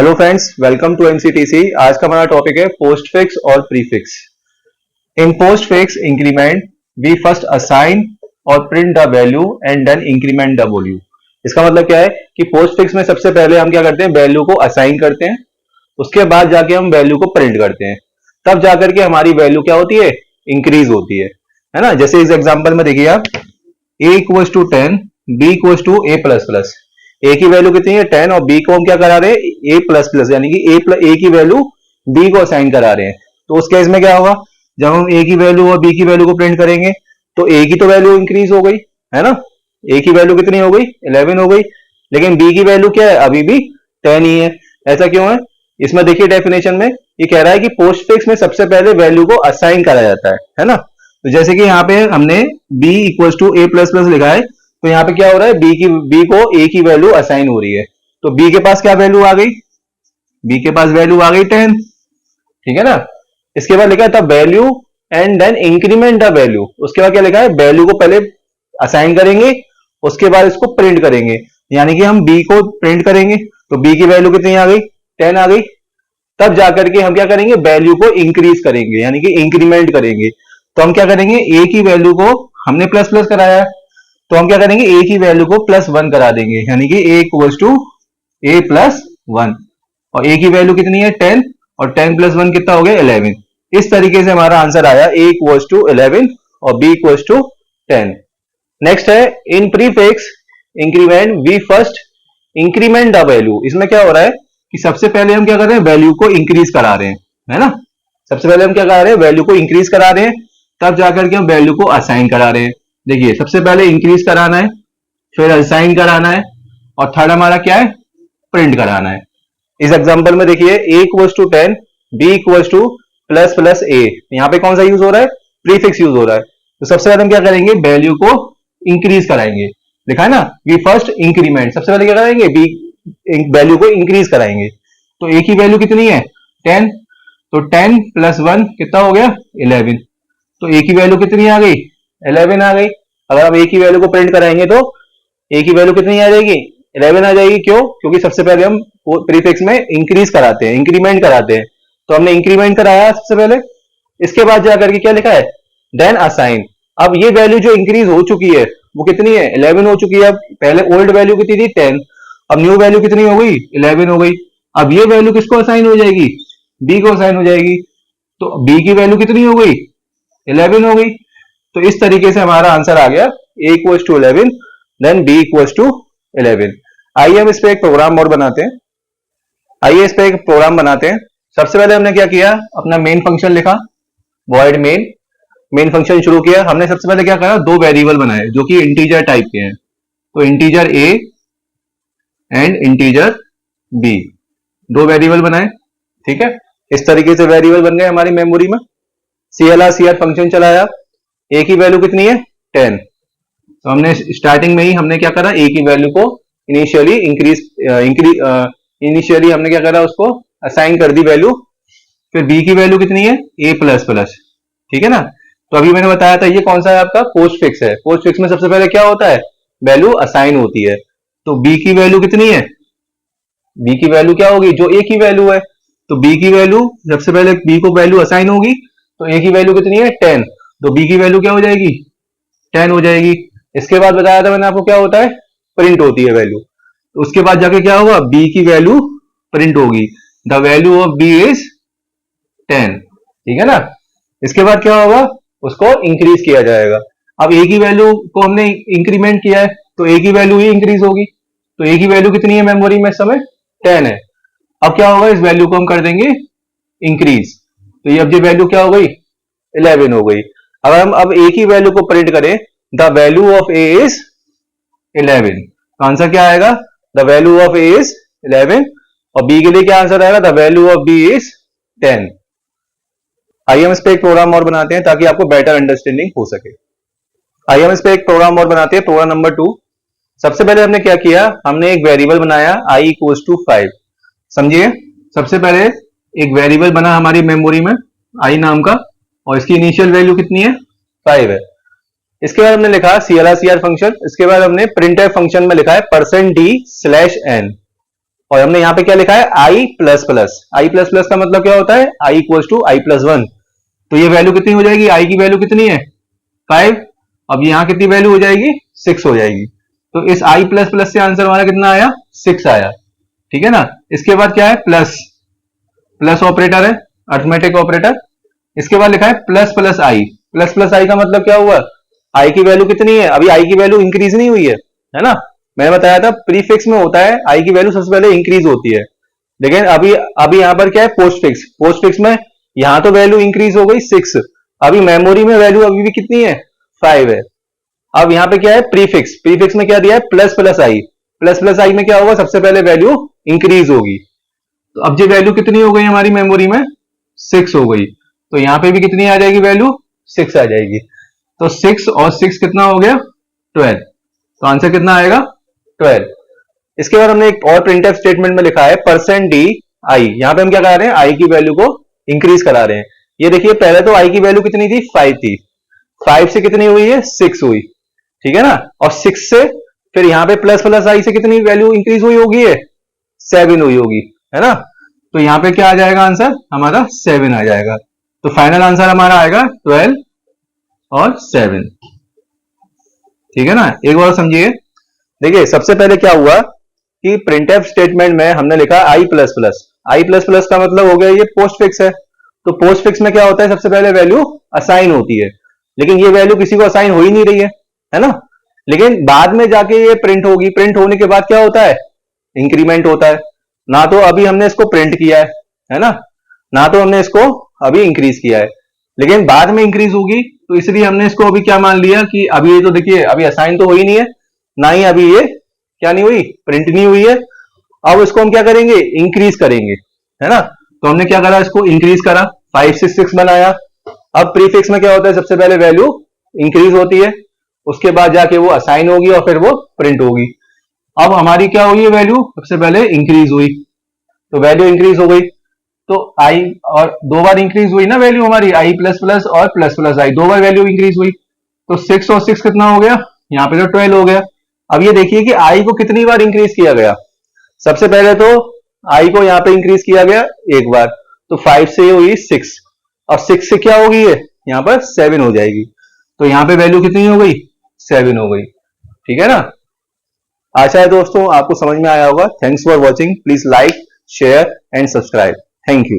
Hello friends, welcome to MCTC. आज का हमारा टॉपिक है पोस्ट फिक्स और prefix. In postfix increment we first assign और print the value and then increment the value. इसका मतलब क्या है कि पोस्ट फिक्स में सबसे पहले हम क्या करते हैं, वैल्यू को असाइन करते हैं, उसके बाद जाके हम वैल्यू को प्रिंट करते हैं, तब जाकर के हमारी वैल्यू क्या होती है, इंक्रीज होती है ना। जैसे इस एग्जाम्पल में देखिए आप, a equals to 10, b equals to a plus plus. A की वैल्यू कितनी है 10 और बी को हम क्या करा रहे हैं a प्लस प्लस, यानी कि ए की वैल्यू b को असाइन करा रहे हैं। तो उस केस में क्या होगा, जब हम a की वैल्यू और b की वैल्यू को प्रिंट करेंगे तो a की तो वैल्यू इंक्रीज हो गई है ना, a की वैल्यू कितनी हो गई 11 हो गई, लेकिन b की वैल्यू क्या है अभी भी 10 ही है। ऐसा क्यों है, इसमें देखिए डेफिनेशन में ये कह रहा है कि पोस्ट फिक्स में सबसे पहले वैल्यू को असाइन करा जाता है ना। तो जैसे कि यहाँ पे हमने b equals to a plus plus लिखा है, तो यहाँ पे क्या हो रहा है, b को a की वैल्यू असाइन हो रही है। तो b के पास क्या वैल्यू आ गई, b के पास वैल्यू आ गई 10, ठीक है ना। इसके बाद लिखा है the value and then increment the value. उसके बाद क्या लिखा है, वैल्यू को पहले असाइन करेंगे, उसके बाद इसको प्रिंट करेंगे, यानी कि हम b को प्रिंट करेंगे तो b की वैल्यू कितनी आ गई 10 आ गई, तब जाकर के हम क्या करेंगे, वैल्यू को इंक्रीज करेंगे, यानी कि इंक्रीमेंट करेंगे। तो हम क्या करेंगे, a की वैल्यू को हमने प्लस प्लस कराया है, तो हम क्या करेंगे a की वैल्यू को +1 करा देंगे, यानी कि a equals to a plus 1, और a की वैल्यू कितनी है 10, और 10 प्लस 1 कितना हो गया 11। इस तरीके से हमारा आंसर आया a इक्वल्स टू 11 और b इक्वल्स टू 10। नेक्स्ट है in prefix increment we first increment the value. इसमें क्या हो रहा है कि सबसे पहले हम क्या कर रहे हैं, वैल्यू को इंक्रीज करा रहे हैं, है ना। सबसे पहले हम क्या करा रहे हैं, वैल्यू को इंक्रीज करा रहे हैं, तब जाकर के हम वैल्यू को असाइन करा रहे हैं। देखिए सबसे पहले इंक्रीज कराना है, फिर असाइन कराना है, और थर्ड हमारा क्या है, प्रिंट कराना है। इस एग्जांपल में देखिए a equals to 10, b equals to plus plus a, यहाँ पे कौन सा यूज हो रहा है, प्रीफिक्स यूज हो रहा है। तो सबसे पहले हम क्या करेंगे, वैल्यू को इंक्रीज कराएंगे, लिखा है ना, वी फर्स्ट इंक्रीमेंट। सबसे पहले क्या कराएंगे, वैल्यू को इंक्रीज कराएंगे। तो a की वैल्यू कितनी है 10, तो 10 प्लस 1 कितना हो गया 11, तो a की वैल्यू कितनी आ गई 11 आ गई। अगर आप a की वैल्यू को प्रिंट कराएंगे तो a की वैल्यू कितनी आ जाएगी 11 आ जाएगी। क्यों, क्योंकि सबसे पहले हम प्रीफिक्स में इंक्रीज कराते हैं, इंक्रीमेंट कराते हैं, तो हमने इंक्रीमेंट कराया सबसे पहले। इसके बाद जाकर के क्या लिखा है, देन असाइन। अब ये वैल्यू जो इंक्रीज हो चुकी है वो कितनी है 11 हो चुकी है। अब पहले ओल्ड वैल्यू कितनी थी 10, अब न्यू वैल्यू कितनी हो गई 11 हो गई। अब ये वैल्यू किसको असाइन हो जाएगी, b को असाइन हो जाएगी, तो b की वैल्यू कितनी हो गई 11 हो गई। तो इस तरीके से हमारा आंसर आ गया a equals to 11 then b equals to 11। आइए हम इस पे एक प्रोग्राम और बनाते हैं। आइए इस पे एक प्रोग्राम बनाते हैं। सबसे पहले हमने क्या किया, अपना मेन फंक्शन लिखा, वॉइड मेन फंक्शन शुरू किया। हमने सबसे पहले क्या करा, दो वेरिएबल बनाए जो कि इंटीजर टाइप के हैं, तो integer a and integer b, दो वेरिएबल बनाए, ठीक है। इस तरीके से वेरिएबल बन गए हमारी मेमोरी में। clr फंक्शन चलाया, a की वैल्यू कितनी है 10, तो हमने स्टार्टिंग में ही हमने क्या करा, a की वैल्यू को इनिशियली हमने क्या करा, उसको असाइन कर दी वैल्यू। फिर b की वैल्यू कितनी है a प्लस प्लस, ठीक है ना। तो अभी मैंने बताया था ये कौन सा है, आपका पोस्ट फिक्स है। पोस्ट फिक्स में सबसे पहले क्या होता है, वैल्यू असाइन होती है। तो b की वैल्यू कितनी है, b की वैल्यू क्या होगी, जो a की वैल्यू है, तो b की वैल्यू सबसे पहले b को वैल्यू असाइन होगी, तो a की वैल्यू कितनी है 10, तो b की वैल्यू क्या हो जाएगी 10 हो जाएगी। इसके बाद बताया था मैंने आपको क्या होता है, प्रिंट होती है वैल्यू। तो उसके बाद जाके क्या होगा, b की वैल्यू प्रिंट होगी, the value of b is 10, ठीक है ना। इसके बाद क्या होगा, उसको इंक्रीज किया जाएगा। अब a की वैल्यू को हमने इंक्रीमेंट किया है, तो a की वैल्यू ही इंक्रीज होगी। तो a की वैल्यू कितनी है मेमोरी में इस समय 10 है। अब क्या होगा, इस वैल्यू को हम कर देंगे इंक्रीज, तो ये अब ये वैल्यू क्या हो गई 11 हो गई। अगर हम अब a की वैल्यू को प्रिंट करें, the value of a is 11, तो आंसर क्या आएगा, the value of a is 11, और b के लिए क्या आंसर आएगा, the value of b is 10। आइए हम इस पे एक प्रोग्राम और बनाते हैं ताकि आपको बेटर अंडरस्टैंडिंग हो सके। आइए हम इस पे एक प्रोग्राम और बनाते हैं, प्रोग्राम नंबर 2। सबसे पहले हमने क्या किया, हमने एक वेरिएबल बनाया i इक्वल्स टू 5। समझिए, सबसे पहले एक वेरिएबल बना हमारी मेमोरी में i नाम का, और इसकी इनिशियल वैल्यू कितनी है 5 है। इसके बाद हमने लिखा clr फंक्शन। इसके बाद हमने printf फंक्शन में लिखा है %d/n। और हमने यहाँ पे क्या लिखा है i plus plus. I plus plus का मतलब क्या होता है, i equal to I plus one. तो ये वैल्यू कितनी हो जाएगी, i की वैल्यू कितनी है 5। अब यहाँ कितनी वैल्यू हो जाएगी 6 हो जाएगी। तो इस i प्लस प्लस से आंसर हमारा कितना आया 6 आया। ठीक है ना। इसके बाद क्या है प्लस, प्लस ऑपरेटर है, अर्थमेटिक ऑपरेटर। इसके बाद लिखा है plus plus I. Plus plus आई का मतलब क्या हुआ, आई की वैल्यू कितनी है, अभी आई की वैल्यू इंक्रीज नहीं हुई है ना। मैंने बताया था प्रीफिक्स में होता है आई की वैल्यू सबसे पहले इंक्रीज होती है, लेकिन अभी अभी यहाँ पर क्या है पोस्ट फिक्स। पोस्ट फिक्स में यहाँ तो वैल्यू इंक्रीज हो गई 6, अभी मेमोरी में वैल्यू अभी भी कितनी है 5 है। अब यहाँ पे क्या है प्रीफिक्स, प्रीफिक्स में क्या दिया है plus plus I. Plus plus आई में क्या होगा, सबसे पहले वैल्यू इंक्रीज होगी। तो अब ये वैल्यू कितनी हो गई हमारी मेमोरी में 6 हो गई, तो यहाँ पे भी कितनी आ जाएगी वैल्यू 6 आ जाएगी। तो 6 और 6 कितना हो गया 12। तो आंसर कितना आएगा 12। इसके बाद हमने एक और प्रिंटफ स्टेटमेंट में लिखा है परसेंट डी आई। यहाँ पे हम क्या करा रहे हैं आई की वैल्यू को इंक्रीज करा रहे हैं। ये देखिए पहले तो आई की वैल्यू कितनी थी 5 थी, 5 से कितनी हुई है 6 हुई, ठीक है ना। और 6 से फिर यहाँ पे प्लस प्लस आई से कितनी वैल्यू इंक्रीज हुई होगी है 7 हुई होगी, है ना। तो यहाँ पे क्या आ जाएगा आंसर हमारा 7 आ जाएगा। तो फाइनल आंसर हमारा आएगा 12 और 7। ठीक है ना। एक बार समझिए, देखिए सबसे पहले क्या हुआ कि प्रिंटफ स्टेटमेंट में हमने लिखा आई plus plus. I plus plus का मतलब हो गया ये पोस्ट फिक्स है। तो पोस्ट फिक्स में क्या होता है सबसे पहले वैल्यू असाइन होती है, लेकिन ये वैल्यू किसी को असाइन हो ही नहीं रही है ना। लेकिन बाद में जाके ये प्रिंट होगी, प्रिंट होने के बाद क्या होता है इंक्रीमेंट होता है। ना तो अभी हमने इसको प्रिंट किया है ना, ना तो हमने इसको अभी इंक्रीज किया है, लेकिन बाद में इंक्रीज होगी। तो इसलिए हमने इसको अभी क्या मान लिया कि अभी ये तो देखिए अभी असाइन तो हो ही नहीं है, ना ही अभी ये क्या नहीं हुई प्रिंट नहीं हुई है। अब इसको हम क्या करेंगे इंक्रीज करेंगे, है ना। तो हमने क्या करा इसको इंक्रीज करा, 5 से 6 बनाया। अब प्रीफिक्स में क्या होता है सबसे पहले वैल्यू इंक्रीज होती है, उसके बाद जाके वो असाइन होगी और फिर वो प्रिंट होगी। अब हमारी क्या हुई है वैल्यू सबसे पहले इंक्रीज हुई, तो वैल्यू इंक्रीज हो गई। तो आई और दो बार इंक्रीज हुई ना वैल्यू हमारी आई प्लस प्लस और प्लस प्लस आई, दो बार वैल्यू इंक्रीज हुई। तो 6 और 6 कितना हो गया, यहाँ पे तो 12 हो गया। अब ये देखिए कि आई को कितनी बार इंक्रीज किया गया। सबसे पहले तो आई को यहाँ पे इंक्रीज किया गया एक बार, तो 5 से ये हुई 6 और 6 से क्या होगी ये यहाँ पर 7 हो जाएगी। तो यहाँ पे वैल्यू कितनी हो गई 7 हो गई। ठीक है ना। आशा है दोस्तों आपको समझ में आया होगा। Thanks for watching, please like share and subscribe. Thank you.